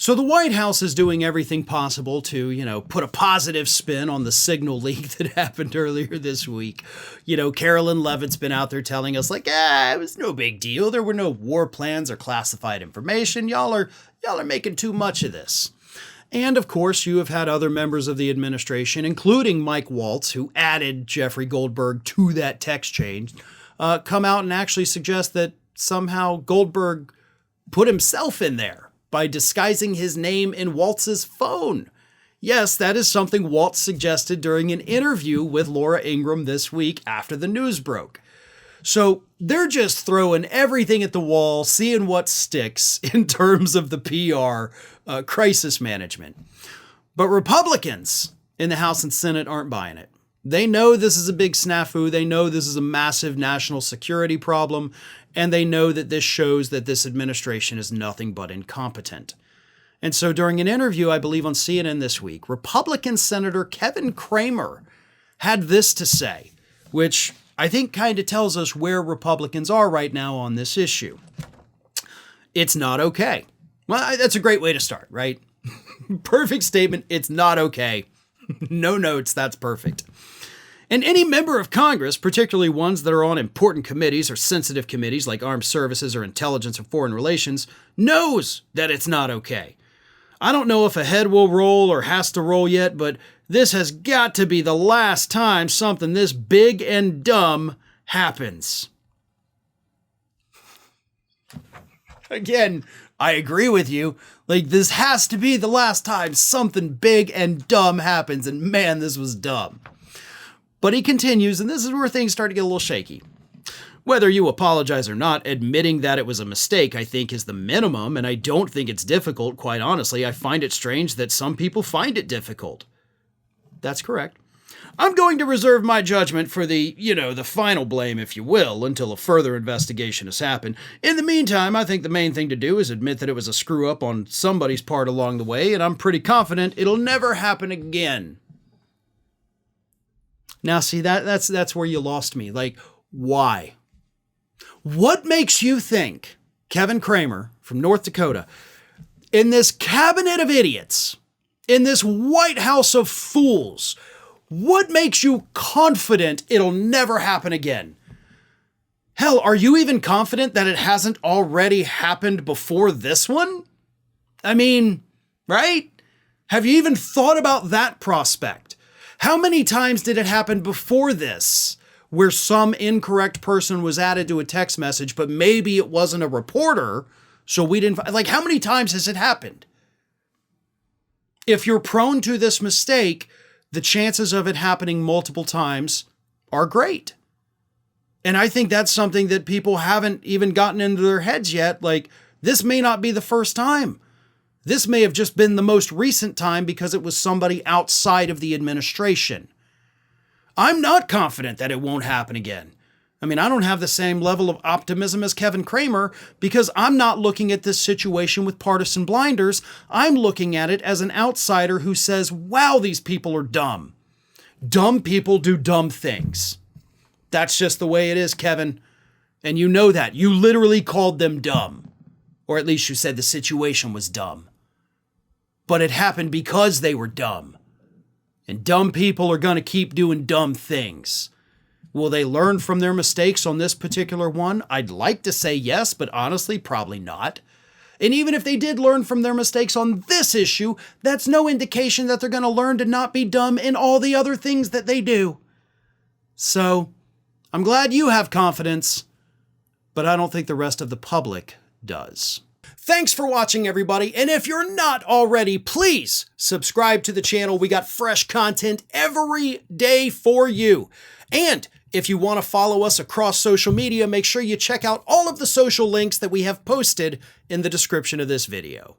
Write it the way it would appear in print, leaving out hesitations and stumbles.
So the White House is doing everything possible to, put a positive spin on the signal leak that happened earlier this week. Carolyn Levitt's been out there telling us it was no big deal. There were no war plans or classified information. Y'all are making too much of this. And of course, you have had other members of the administration, including Mike Waltz, who added Jeffrey Goldberg to that text chain, come out and actually suggest that somehow Goldberg put himself in there by disguising his name in Waltz's phone. Yes, that is something Waltz suggested during an interview with Laura Ingraham this week after the news broke. So they're just throwing everything at the wall, seeing what sticks in terms of the PR crisis management. But Republicans in the House and Senate aren't buying it. They know this is a big snafu. They know this is a massive national security problem. And they know that this shows that this administration is nothing but incompetent. And so during an interview, I believe on CNN this week, Republican Senator Kevin Cramer had this to say, which I think kind of tells us where Republicans are right now on this issue. It's not okay. Well, that's a great way to start, right? Perfect statement. It's not okay. No notes. That's perfect. And any member of Congress, particularly ones that are on important committees or sensitive committees like Armed Services or Intelligence or Foreign Relations, knows that it's not okay. I don't know if a head will roll or has to roll yet, but this has got to be the last time something this big and dumb happens. Again, I agree with you. This has to be the last time something big and dumb happens, and man, this was dumb. But he continues, and this is where things start to get a little shaky. Whether you apologize or not, admitting that it was a mistake, I think, is the minimum, and I don't think it's difficult, quite honestly. I find it strange that some people find it difficult. That's correct. I'm going to reserve my judgment for the final blame, if you will, until a further investigation has happened. In the meantime, I think the main thing to do is admit that it was a screw-up on somebody's part along the way, and I'm pretty confident it'll never happen again. Now, see, that's where you lost me. Why? What makes you think Kevin Cramer from North Dakota, in this cabinet of idiots, in this White House of fools, what makes you confident it'll never happen again? Hell, are you even confident that it hasn't already happened before this one? I mean, right? Have you even thought about that prospect? How many times did it happen before this where some incorrect person was added to a text message, but maybe it wasn't a reporter, so we didn't... how many times has it happened? If you're prone to this mistake, the chances of it happening multiple times are great. And I think that's something that people haven't even gotten into their heads yet. This may not be the first time. This may have just been the most recent time because it was somebody outside of the administration. I'm not confident that it won't happen again. I mean, I don't have the same level of optimism as Kevin Cramer because I'm not looking at this situation with partisan blinders. I'm looking at it as an outsider who says, wow, these people are dumb. Dumb people do dumb things. That's just the way it is, Kevin. And you know that. You literally called them dumb. Or at least you said the situation was dumb. But it happened because they were dumb. And dumb people are going to keep doing dumb things. Will they learn from their mistakes on this particular one? I'd like to say yes, but honestly, probably not. And even if they did learn from their mistakes on this issue, that's no indication that they're going to learn to not be dumb in all the other things that they do. So, I'm glad you have confidence, but I don't think the rest of the public does. Thanks for watching, everybody, and if you're not already, please subscribe to the channel. We got fresh content every day for you. And if you want to follow us across social media, make sure you check out all of the social links that we have posted in the description of this video.